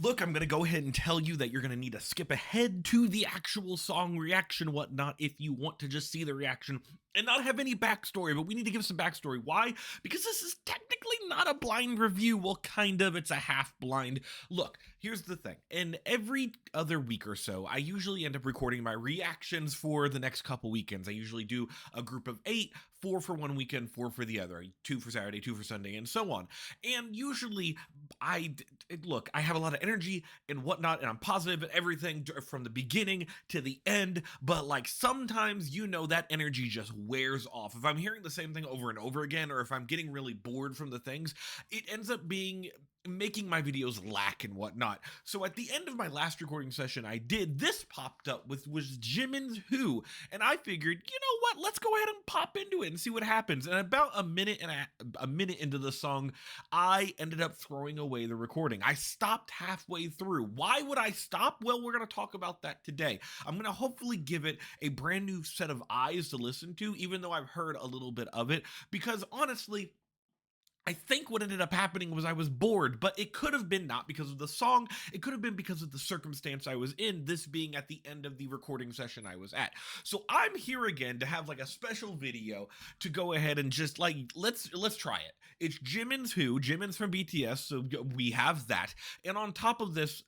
Look, I'm going to go ahead and tell you that you're going to need to skip ahead to the actual song reaction, whatnot, if you want to just see the reaction and not have any backstory. But we need to give some backstory. Why? Because this is technically not a blind review. Well, kind of. It's a half blind. Look, here's the thing. In every other week or so, I usually end up recording my reactions for the next couple weekends. I usually do a group of 8, 4 for one weekend, 4 for the other, 2 for Saturday, 2 for Sunday, and so on. And usually, I have a lot of energy and whatnot, and I'm positive and everything from the beginning to the end, but like sometimes, that energy just wears off. If I'm hearing the same thing over and over again, or if I'm getting really bored from the things, it ends up making my videos lack and whatnot. So at the end of my last recording session this popped up was Jimin's Who, and I figured, you know what, let's go ahead and pop into it and see what happens. And about a minute into the song, I ended up throwing away the recording. I stopped halfway through. Why would I stop? Well, we're going to talk about that today. I'm going to hopefully give it a brand new set of eyes to listen to, even though I've heard a little bit of it, because honestly, I think what ended up happening was I was bored, but it could have been not because of the song. It could have been because of the circumstance I was in, this being at the end of the recording session I was at. So I'm here again to have like a special video to go ahead and just like, let's try it. It's Jimin's Who. Jimin's from BTS, so we have that. And on top of this,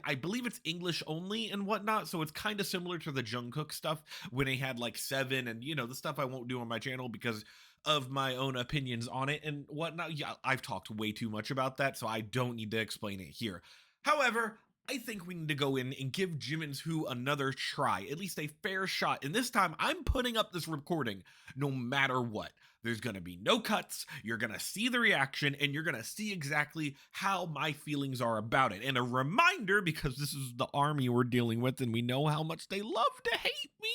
I believe it's English only and whatnot, so it's kind of similar to the Jungkook stuff when he had like 7 and, the stuff I won't do on my channel because of my own opinions on it and whatnot. Yeah, I've talked way too much about that, so I don't need to explain it here. However, I think we need to go in and give Jimin's Who another try, at least a fair shot. And this time, I'm putting up this recording no matter what. There's going to be no cuts, you're going to see the reaction, and you're going to see exactly how my feelings are about it. And a reminder, because this is the army we're dealing with, and we know how much they love to hate me.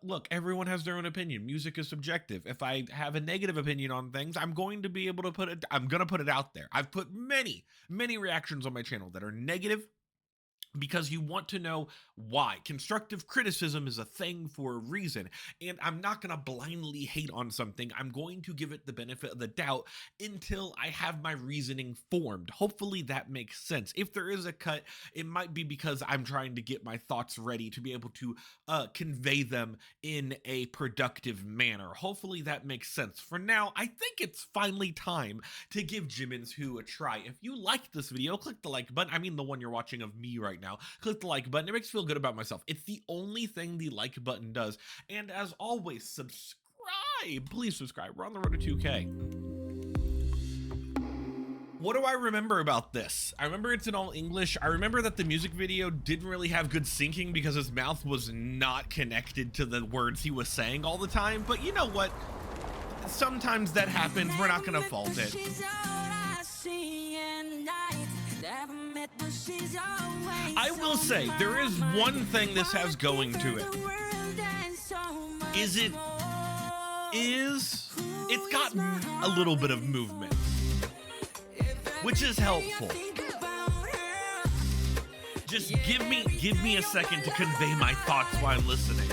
Look, everyone has their own opinion. Music is subjective. If I have a negative opinion on things, I'm going to be able to put it out there. I've put many reactions on my channel that are negative, because you want to know why. Constructive criticism is a thing for a reason, and I'm not going to blindly hate on something. I'm going to give it the benefit of the doubt until I have my reasoning formed. Hopefully that makes sense. If there is a cut, it might be because I'm trying to get my thoughts ready to be able to convey them in a productive manner. Hopefully that makes sense. For now, I think it's finally time to give Jimin's Who a try. If you liked this video, click the like button. I mean the one you're watching of me right now. Click the like button. It makes me feel good about myself. It's the only thing the like button does. And as always, subscribe. Please subscribe. We're on the road to 2K. What do I remember about this? I remember it's in all English. I remember that the music video didn't really have good syncing because his mouth was not connected to the words he was saying all the time. But you know what? Sometimes that happens. We're not going to fault it. I will say, there is one thing this has going to it. It's got a little bit of movement, which is helpful. Just give me a second to convey my thoughts while I'm listening.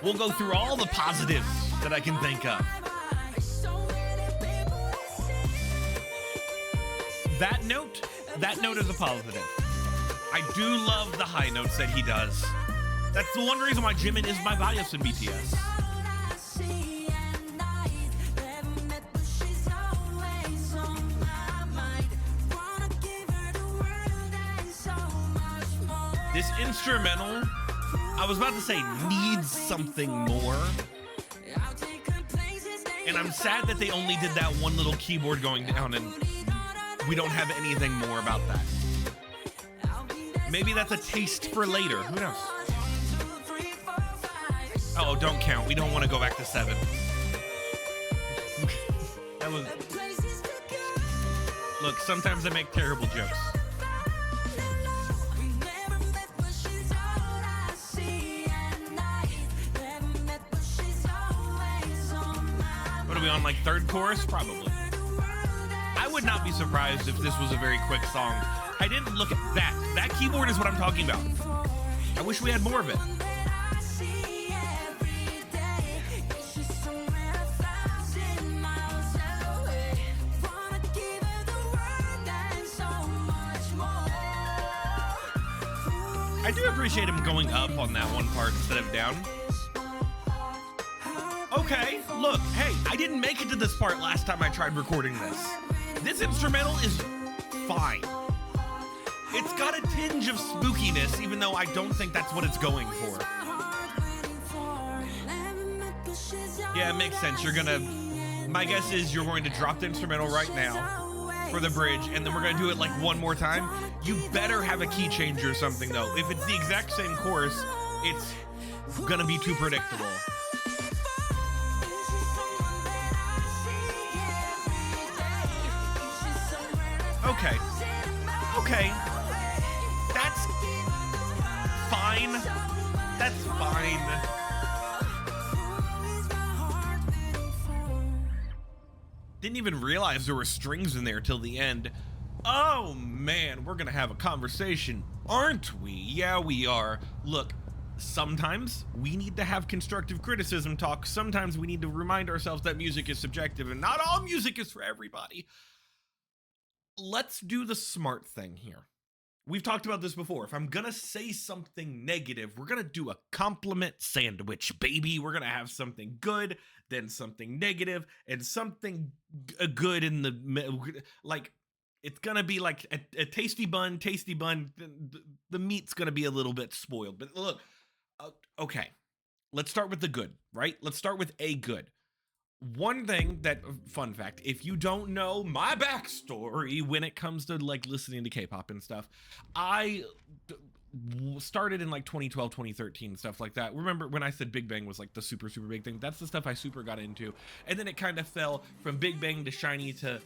We'll go through all the positives that I can think of. That note is a positive. I do love the high notes that he does. That's the one reason why Jimin is my bias in BTS. This instrumental, I was about to say, needs something more. And I'm sad that they only did that one little keyboard going down and we don't have anything more about that. Maybe that's a taste for later. Who knows? Oh, don't count. We don't want to go back to 7. That was... Look, sometimes I make terrible jokes. What are we on, like third chorus? Probably. I would not be surprised if this was a very quick song. I didn't look at that. That keyboard is what I'm talking about. I wish we had more of it. I do appreciate him going up on that one part instead of down. Okay, look, hey, I didn't make it to this part last time I tried recording this. This instrumental is fine. It's got a tinge of spookiness, even though I don't think that's what it's going for. Yeah, it makes sense. My guess is you're going to drop the instrumental right now for the bridge, and then we're gonna do it like one more time. You better have a key change or something though. If it's the exact same chorus, it's gonna be too predictable. Okay. Okay. That's fine. That's fine. Didn't even realize there were strings in there till the end. Oh man, we're gonna have a conversation, aren't we? Yeah, we are. Look, sometimes we need to have constructive criticism talk. Sometimes we need to remind ourselves that music is subjective and not all music is for everybody. Let's do the smart thing here. We've talked about this before. If I'm gonna say something negative, we're gonna do a compliment sandwich, baby. We're gonna have something good, then something negative, and something good in the, like, it's gonna be like a tasty bun. The meat's gonna be a little bit spoiled. But look, okay, let's start with the good, right? Let's start with a good. One thing that, fun fact, if you don't know my backstory when it comes to like listening to K-pop and stuff, I started in like 2012, 2013, stuff like that. Remember when I said Big Bang was like the super big thing? That's the stuff I super got into. And then it kind of fell from Big Bang to Shiny to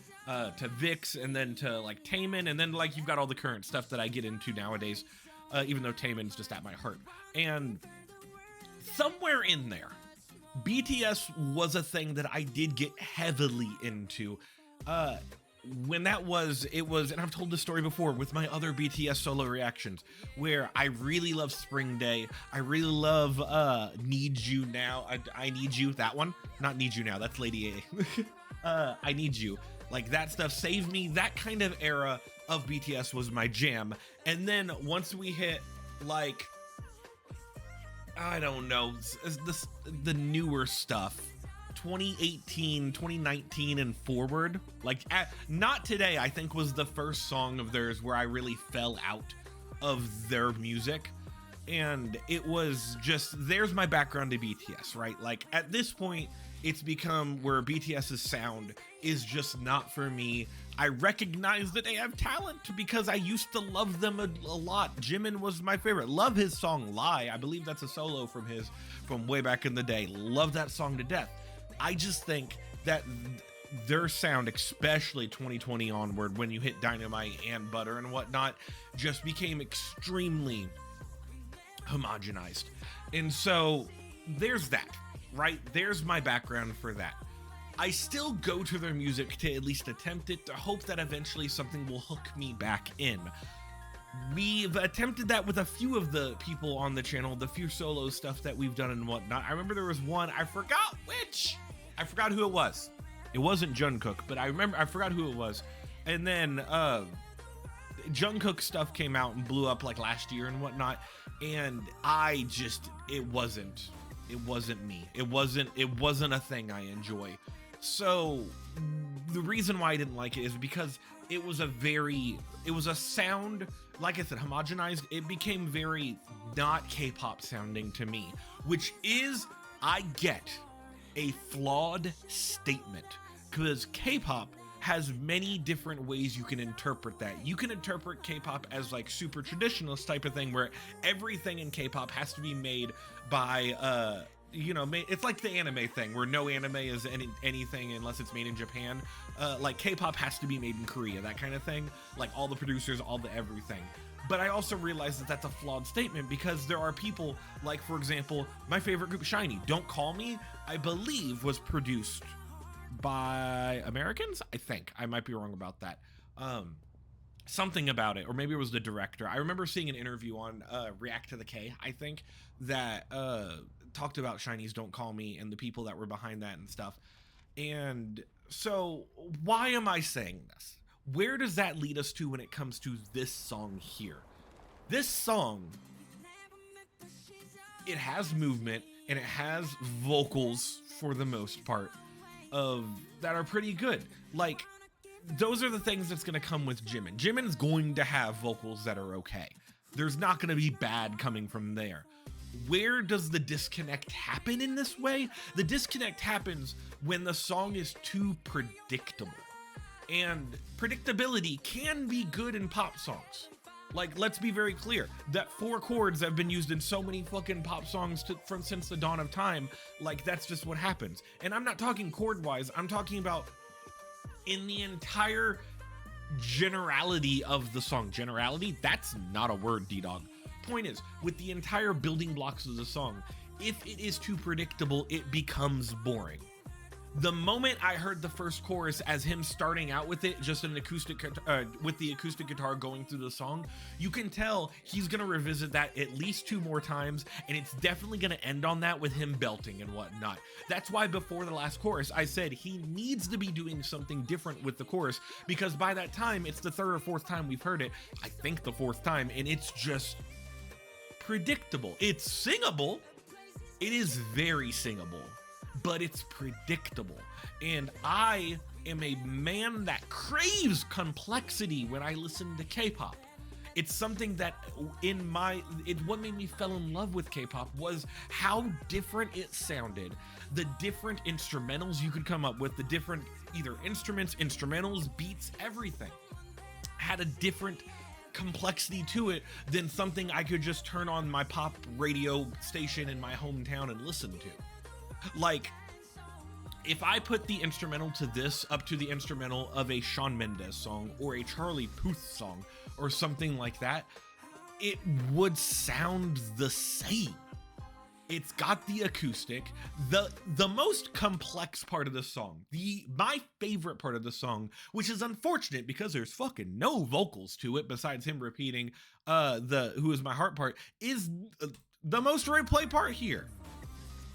VIX, and then to like Taemin, and then like you've got all the current stuff that I get into nowadays, even though Taemin's just at my heart. And somewhere in there, BTS was a thing that I did get heavily into. When it was, and I've told this story before with my other BTS solo reactions, where I really love Spring Day. I really love Need You Now. I Need You, that one. Not Need You Now, that's Lady A. I Need You. Like that stuff, Save Me, that kind of era of BTS was my jam. And then once we hit like, I don't know, the newer stuff, 2018, 2019 and forward, like Not Today, I think was the first song of theirs where I really fell out of their music. And it was just, there's my background to BTS, right? Like at this point, it's become where BTS's sound is just not for me. I recognize that they have talent because I used to love them a lot. Jimin was my favorite. Love his song Lie. I believe that's a solo from way back in the day. Love that song to death. I just think that their sound, especially 2020 onward, when you hit Dynamite and Butter and whatnot, just became extremely homogenized. And so there's that, right? There's my background for that. I still go to their music to at least attempt it, to hope that eventually something will hook me back in. We've attempted that with a few of the people on the channel, the few solo stuff that we've done and whatnot. I remember there was one, I forgot who it was. It wasn't Jungkook, but I forgot who it was. And then Jungkook stuff came out and blew up like last year and whatnot. And it wasn't me. It wasn't a thing I enjoy. So the reason why I didn't like it is because it was a sound, like I said, homogenized. It became very not K-pop sounding to me, which is, I get, a flawed statement, because K-pop has many different ways you can interpret that. You can interpret K-pop as like super traditionalist type of thing, where everything in K-pop has to be made by it's like the anime thing, where no anime is anything unless it's made in Japan. Like K-pop has to be made in Korea, that kind of thing. Like all the producers, all the everything. But I also realize that that's a flawed statement, because there are people like, for example, my favorite group, Shiny, Don't Call Me, I believe was produced by Americans. I think I might be wrong about that. Something about it, or maybe it was the director. I remember seeing an interview on React to the K, I think, that talked about Shiny's Don't Call Me and the people that were behind that and stuff. And so why am I saying this? Where does that lead us to when it comes to this song here? This song it has movement and it has vocals for the most part of that are pretty good. Like, those are the things that's going to come with Jimin. Jimin's going to have vocals that are okay. There's not going to be bad coming from there. Where does the disconnect happen in this way? The disconnect happens when the song is too predictable. And predictability can be good in pop songs. Like, let's be very clear that 4 chords have been used in so many fucking pop songs since the dawn of time. Like, that's just what happens. And I'm not talking chord wise, I'm talking about in the entire generality of the song. Generality? That's not a word, Ddog. Point is, with the entire building blocks of the song, if it is too predictable, it becomes boring. The moment I heard the first chorus as him starting out with it, just an acoustic, with the acoustic guitar going through the song, you can tell he's gonna revisit that at least 2 more times, and it's definitely gonna end on that with him belting and whatnot. That's why before the last chorus, I said he needs to be doing something different with the chorus, because by that time, it's the 3rd or 4th time we've heard it, I think the 4th time, and it's just predictable. It's singable. It is very singable, but it's predictable. And I am a man that craves complexity when I listen to K-pop. It's something that what made me fall in love with K-pop was how different it sounded. The different instrumentals you could come up with, the different either instruments, instrumentals, beats, everything had a different complexity to it than something I could just turn on my pop radio station in my hometown and listen to. Like, if I put the instrumental to this up to the instrumental of a Shawn Mendes song or a Charlie Puth song or something like that, it would sound the same. It's got the acoustic, the most complex part of the song, my favorite part of the song, which is unfortunate because there's fucking no vocals to it besides him repeating the "Who Is My Heart" part, is the most replayed part here.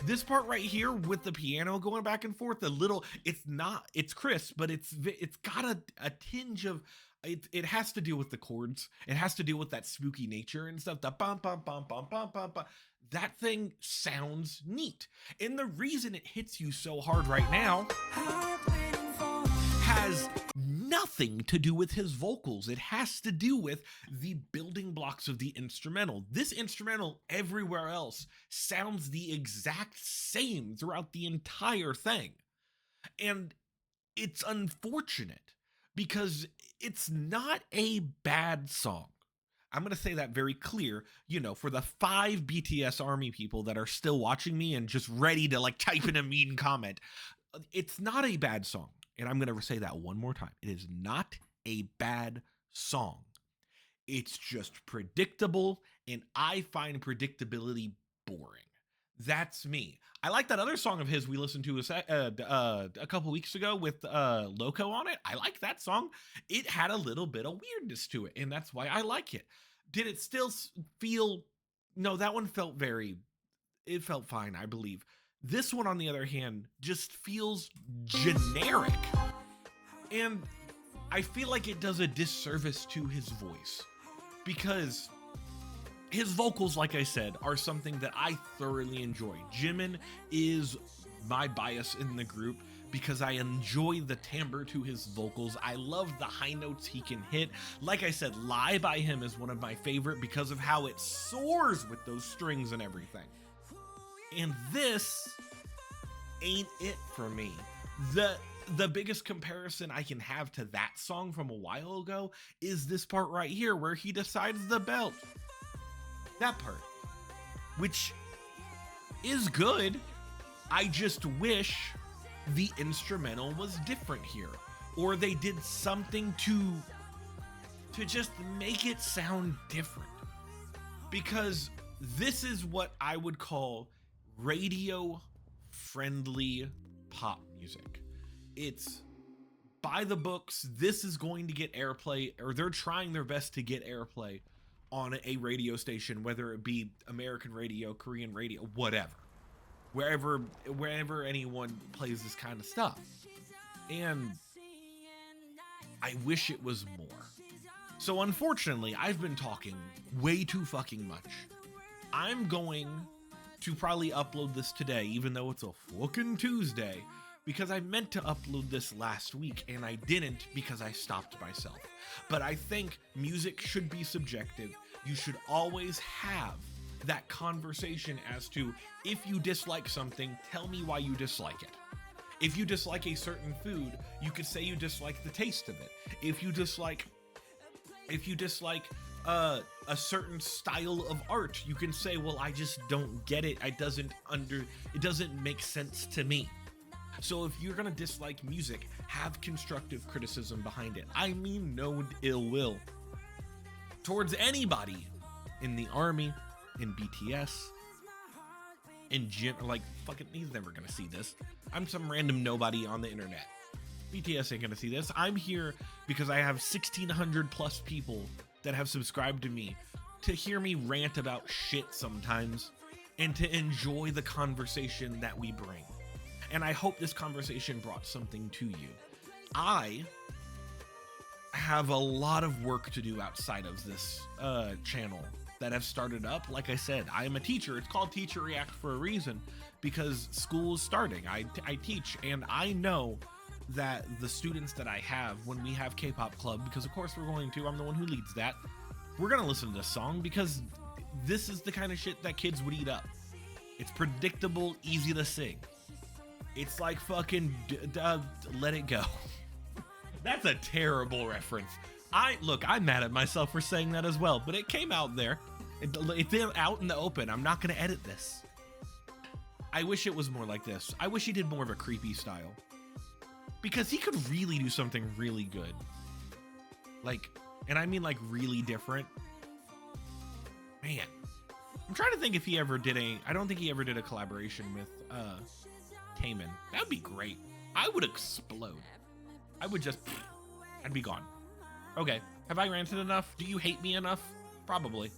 This part right here with the piano going back and forth, it's crisp, but it's got a tinge of, it has to do with the chords. It has to do with that spooky nature and stuff. The bum bum bum bum bum bum bum. That thing sounds neat. And the reason it hits you so hard right now has nothing to do with his vocals. It has to do with the building blocks of the instrumental. This instrumental everywhere else sounds the exact same throughout the entire thing. And it's unfortunate because it's not a bad song. I'm going to say that very clear, for the 5 BTS army people that are still watching me and just ready to like type in a mean comment. It's not a bad song. And I'm going to say that one more time. It is not a bad song. It's just predictable, and I find predictability boring. That's me. I like that other song of his we listened to a couple weeks ago with Loco on it. I like that song. It had a little bit of weirdness to it, and that's why I like it. Did it still feel... No, that one felt it felt fine, I believe. This one, on the other hand, just feels generic. And I feel like it does a disservice to his voice. Because his vocals, like I said, are something that I thoroughly enjoy. Jimin is my bias in the group because I enjoy the timbre to his vocals. I love the high notes he can hit. Like I said, Lie by him is one of my favorite because of how it soars with those strings and everything. And this ain't it for me. The biggest comparison I can have to that song from a while ago is this part right here where he decides the belt. That part, which is good. I just wish the instrumental was different here, or they did something to just make it sound different, because this is what I would call radio friendly pop music. It's by the books. This is going to get airplay, or they're trying their best to get airplay on a radio station, whether it be American radio, Korean radio, whatever, wherever anyone plays this kind of stuff. And I wish it was more. So unfortunately, I've been talking way too fucking much. I'm going to probably upload this today, even though it's a fucking Tuesday, because I meant to upload this last week and I didn't because I stopped myself. But I think music should be subjective. You should always have that conversation as to, if you dislike something, tell me why you dislike it. If you dislike a certain food, you could say you dislike the taste of it. If you dislike a certain style of art, you can say, well, I just don't get it. It doesn't make sense to me. So if you're gonna dislike music, have constructive criticism behind it. I mean no ill will towards anybody in the army, in BTS, in Jim, like, fucking, he's never gonna see this. I'm some random nobody on the internet. BTS ain't gonna see this. I'm here because I have 1,600 plus people that have subscribed to me to hear me rant about shit sometimes and to enjoy the conversation that we bring. And I hope this conversation brought something to you. I have a lot of work to do outside of this channel that have started up. Like I said, I am a teacher. It's called Teacher React for a reason, because school is starting. I teach, and I know that the students that I have, when we have K-pop club, because of course we're going to, I'm the one who leads that, we're gonna listen to this song because this is the kind of shit that kids would eat up. It's predictable, easy to sing. It's like fucking Let It Go. That's a terrible reference. I'm mad at myself for saying that as well, but it came out there. It's out in the open. I'm not gonna edit this. I wish it was more like this. I wish he did more of a creepy style, because he could really do something really good. Like, and I mean like really different. Man, I'm trying to think if he ever did I don't think he ever did a collaboration with Taemin. That'd be great. I would explode. I'd be gone. Okay, have I ranted enough? Do you hate me enough? Probably.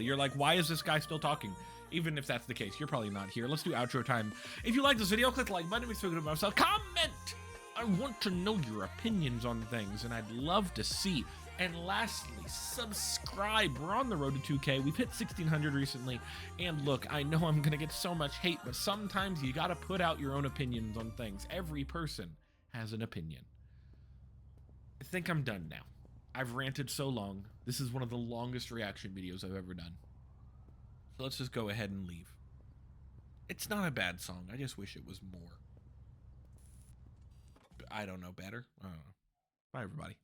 You're like, why is this guy still talking? Even if that's the case, you're probably not here. Let's do outro time. If you like this video, click the like button. If you feel good about myself, comment. I want to know your opinions on things, and I'd love to see. And lastly, subscribe. We're on the road to 2K. We've hit 1,600 recently. And look, I know I'm gonna get so much hate, but sometimes you gotta put out your own opinions on things. Every person has an opinion. I think I'm done now. I've ranted so long. This is one of the longest reaction videos I've ever done. So let's just go ahead and leave. It's not a bad song. I just wish it was more. I don't know, better. I don't know. Bye, everybody.